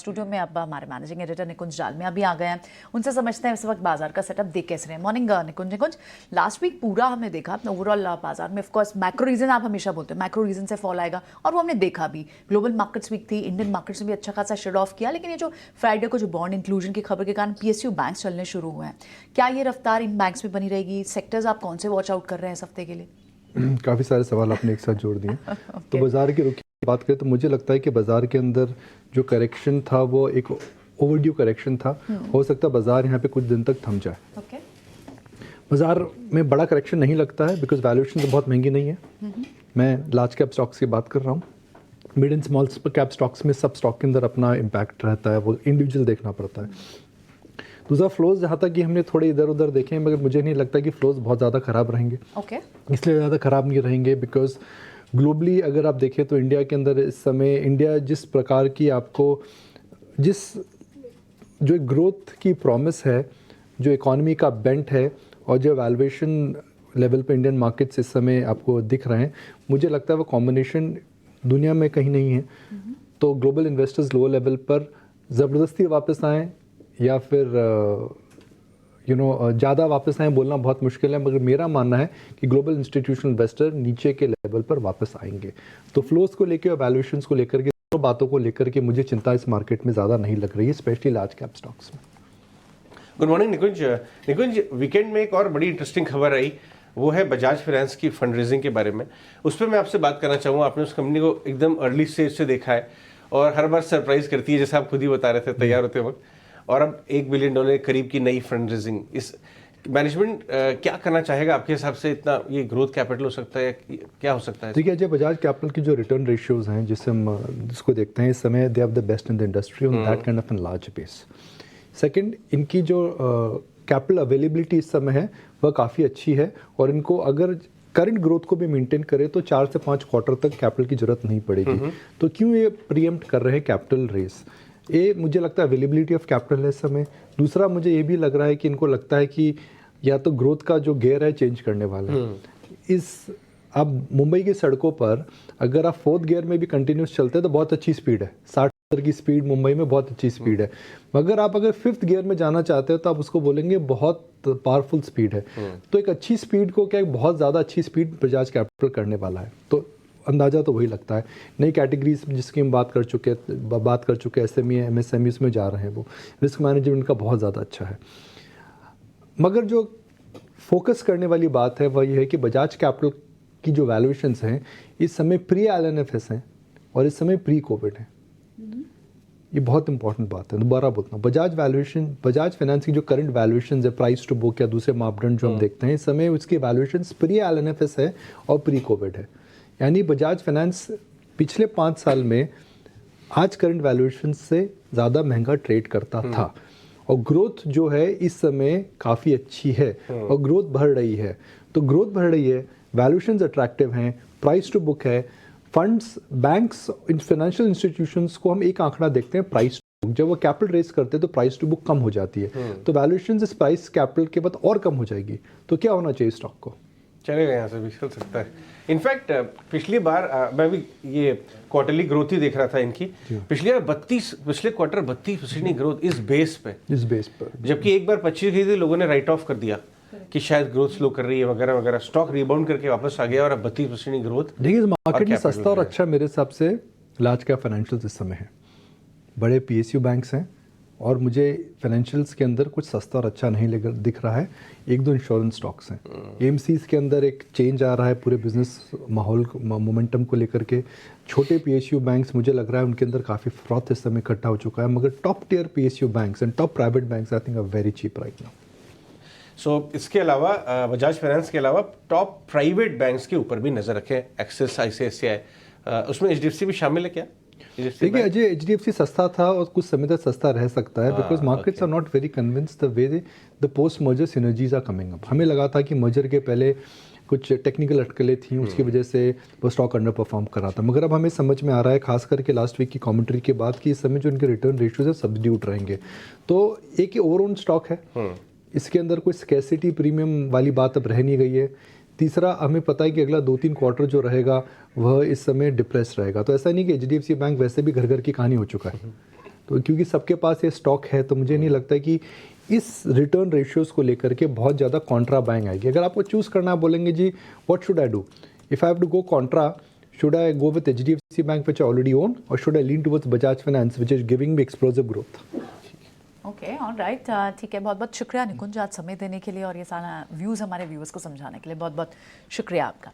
Studio में अब हमारे मैनेजिंग एडिटर निकुंज डालमिया भी आ गए हैं, उनसे समझते हैं इस वक्त बाजार का सेटअप देख कैसे रहे हैं। मॉर्निंग निकुंज, लास्ट वीक पूरा हमने देखा ओवरऑल बाजार में, ऑफकोर्स मैक्रो रीजन आप हमेशा बोलते हैं, मैक्रो रीजन से फॉल आएगा और वो हमने देखा भी। ग्लोबल मार्केट्स वीक थी, इंडियन मार्केट्स में भी अच्छा खासा शेड ऑफ किया, लेकिन ये जो फ्राइडे को जो बॉन्ड इंक्लूजन की खबर के कारण पीएसयू बैंक्स चलने शुरू हुए हैं, क्या ये रफ्तार इन बैंक्स में बनी रहेगी? सेक्टर्स आप कौन से वॉच आउट कर रहे हैं इस हफ्ते के लिए? काफ़ी सारे सवाल आपने एक साथ जोड़ दिए। तो बाजार के रुख की बात करें तो मुझे लगता है कि बाजार के अंदर जो करेक्शन था वो एक ओवरड्यू करेक्शन था। हो सकता है बाजार यहाँ पे कुछ दिन तक थम जाए। बाजार में बड़ा करेक्शन नहीं लगता है बिकॉज वैल्यूएशन तो बहुत महंगी नहीं है। मैं लार्ज कैप स्टॉक्स की बात कर रहा हूँ। Mid and small cap stocks में सब स्टॉक के अंदर अपना इम्पैक्ट रहता है, वो इंडिविजुअल देखना पड़ता है। दूसरा फ्लोज, जहाँ तक कि हमने थोड़े इधर उधर देखे हैं, मगर मुझे नहीं लगता कि फ्लोज बहुत ज़्यादा ख़राब रहेंगे। इसलिए ज़्यादा ख़राब नहीं रहेंगे बिकॉज ग्लोबली अगर आप देखें तो इंडिया के अंदर इस समय इंडिया जिस प्रकार की आपको जो ग्रोथ की प्रॉमिस है, जो इकॉनमी का बेंट है और जो वैल्यूएशन लेवल पे इंडियन मार्केट्स इस समय आपको दिख रहे हैं, मुझे लगता है वो कॉम्बिनेशन दुनिया में कहीं नहीं है। तो ग्लोबल इन्वेस्टर्स लो लेवल पर ज़बरदस्ती वापस आएँ या फिर ज़्यादा वापस आए बोलना बहुत मुश्किल है, मगर मेरा मानना है कि ग्लोबल इंस्टीट्यूशनल इन्वेस्टर नीचे के लेवल पर वापस आएंगे। तो फ्लोज को लेकर और वैल्यूएशंस को लेकर के, दोनों बातों को लेकर के मुझे चिंता इस मार्केट में ज़्यादा नहीं लग रही है, स्पेशली लार्ज कैप स्टॉक्स में। गुड मॉर्निंग निकुंज, वीकेंड में एक और बड़ी इंटरेस्टिंग खबर आई, वो है बजाज फाइनेंस की फंड रेजिंग के बारे में। उस पर मैं आपसे बात करना चाहूँगा। आपने उस कंपनी को एकदम अर्ली स्टेज से देखा है और हर बार सरप्राइज करती है, जैसे आप खुद ही बता रहे थे तैयार होते वक्त। और अब $1 बिलियन करीब की नई फंड रेजिंग, इस मैनेजमेंट क्या करना चाहेगा आपके हिसाब से? इतना ये ग्रोथ कैपिटल हो सकता है, क्या हो सकता है? ठीक है, जो बजाज कैपिटल की जो रिटर्न रेशियोज हैं जिसको देखते हैं इस समय, they have the best in the industry on that kind of an large base. Second, इनकी जो कैपिटल अवेलेबिलिटी इस समय है वह काफ़ी अच्छी है और इनको अगर करंट ग्रोथ को भी मेंटेन करे तो 4 से 5 क्वार्टर तक कैपिटल की जरूरत नहीं पड़ेगी। तो क्यों ये प्रीएम्प्ट कर रहे हैं कैपिटल रेस? ये मुझे लगता है अवेलेबिलिटी ऑफ कैपिटल है इस समय। दूसरा, मुझे ये भी लग रहा है कि इनको लगता है कि या तो ग्रोथ का जो गियर है चेंज करने वाला है। अब मुंबई की सड़कों पर अगर आप 4th गियर में भी कंटिन्यूस चलते हैं तो बहुत अच्छी स्पीड है, 60 की स्पीड मुंबई में बहुत अच्छी स्पीड है। मगर आप अगर 5th गियर में जाना चाहते हो तो आप उसको बोलेंगे बहुत पावरफुल स्पीड है। तो एक अच्छी स्पीड को क्या बहुत ज़्यादा अच्छी स्पीड बजाज कैपिटल करने वाला है। तो अंदाज़ा तो वही लगता है। नई कैटेगरीज जिसकी हम बात कर चुके एसएमई एमएसएमई में जा रहे हैं, वो रिस्क मैनेजमेंट का बहुत ज़्यादा अच्छा है। मगर जो फोकस करने वाली बात है वह ये है कि बजाज कैपिटल की जो वैल्यूएशंस हैं इस समय प्री एलएनएफएस हैं और इस समय प्री कोविड है। ये बहुत इंपॉर्टेंट बात है, दोबारा बोलता हूँ। बजाज फाइनेंस की जो करंट वैल्यूएशन है, प्राइस टू बुक या दूसरे मापदंड जो हम देखते हैं, इस समय उसकी वैल्यूएशन प्री एलएनएफएस है और प्री कोविड है। यानी बजाज फाइनेंस पिछले 5 साल में आज करंट वैल्यूएशन से ज़्यादा महंगा ट्रेड करता था और ग्रोथ जो है इस समय काफ़ी अच्छी है और ग्रोथ बढ़ रही है। तो ग्रोथ बढ़ रही है, वैल्यूएशंस अट्रैक्टिव हैं, प्राइस टू बुक है। फंड्स, बैंक्स, फाइनेंशियल इंस्टीट्यूशंस को हम एक आंकड़ा देखते हैं, प्राइस टू बुक। जब वो कैपिटल रेज करते हैं तो प्राइस टू बुक कम हो जाती है, तो वैल्यूएशंस इस प्राइस कैपिटल के बाद और कम हो जाएगी। तो क्या होना चाहिए स्टॉक को? चलेगा, यहाँ से भी चल सकता है। इनफैक्ट पिछली बार मैं भी ये क्वार्टरली ग्रोथ ही देख रहा था इनकी। पिछले क्वार्टर 32% ग्रोथ इस बेस पे, जबकि एक बार 25 गई थी, लोगों ने राइट ऑफ कर दिया कि शायद ग्रोथ स्लो कर रही है वगैरह वगैरह। स्टॉक रिबाउंड करके वापस आ गया और अब 32% ग्रोथ। देखिए, इस मार्केट में सस्ता और अच्छा मेरे हिसाब से लार्ज कैप फाइनेंशियल्स इस समय है। बड़े पीएसयू बैंक्स हैं और मुझे फाइनेंशियल्स के अंदर कुछ सस्ता और अच्छा नहीं दिख रहा है। 1-2 इंश्योरेंस स्टॉक्स हैं। एएमसीज के अंदर एक चेंज आ रहा है पूरे बिजनेस माहौल मोमेंटम को लेकर के। छोटे पीएसयू बैंक्स मुझे लग रहा है उनके अंदर काफ़ी फ्रॉथ इस समय इकट्ठा हो चुका है, मगर top tier PSU banks and top private banks I think are very cheap right now. So इसके अलावा बजाज फाइनेंस के अलावा टॉप प्राइवेट बैंक्स के ऊपर भी नजर रखें। एक्सिस, आईसीआईसीआई, उसमें एचडीएफसी भी शामिल है क्या? देखिए अजय, एचडीएफसी सस्ता था और कुछ समय तक सस्ता रह सकता है because markets are not very convinced the way the post merger synergies are coming up. हमें लगा था कि मर्जर के पहले कुछ टेक्निकल अटकलें थी, उसकी वजह से वो स्टॉक अंडर परफॉर्म कर रहा था, मगर अब हमें समझ में आ रहा है खास करके लास्ट वीक की कमेंट्री के बाद कि इस समय जो इनके रिटर्न रेशियोज है सब्स्टिट्यूट रहेंगे। तो एक ओवरऑल स्टॉक है, इसके अंदर कोई स्कैसिटी प्रीमियम वाली बात अब रह नहीं गई है। तीसरा, हमें पता है कि अगला 2-3 क्वार्टर जो रहेगा वह इस समय डिप्रेस रहेगा। तो ऐसा नहीं कि एचडीएफसी बैंक वैसे भी घर घर की कहानी हो चुका है, तो क्योंकि सबके पास ये स्टॉक है तो मुझे नहीं लगता कि इस रिटर्न रेशियोज़ को लेकर के बहुत ज़्यादा कॉन्ट्रा बाइंग आएगी। अगर आपको चूज़ करना बोलेंगे जी what should I do, if I have to go contra, should I go with HDFC Bank which I already own, or should I lean towards Bajaj Finance which is giving me explosive growth? Okay alright, ठीक है। बहुत बहुत शुक्रिया निकुंज आज समय देने के लिए और ये सारा व्यूज़ हमारे व्यूअर्स को समझाने के लिए। बहुत बहुत शुक्रिया आपका।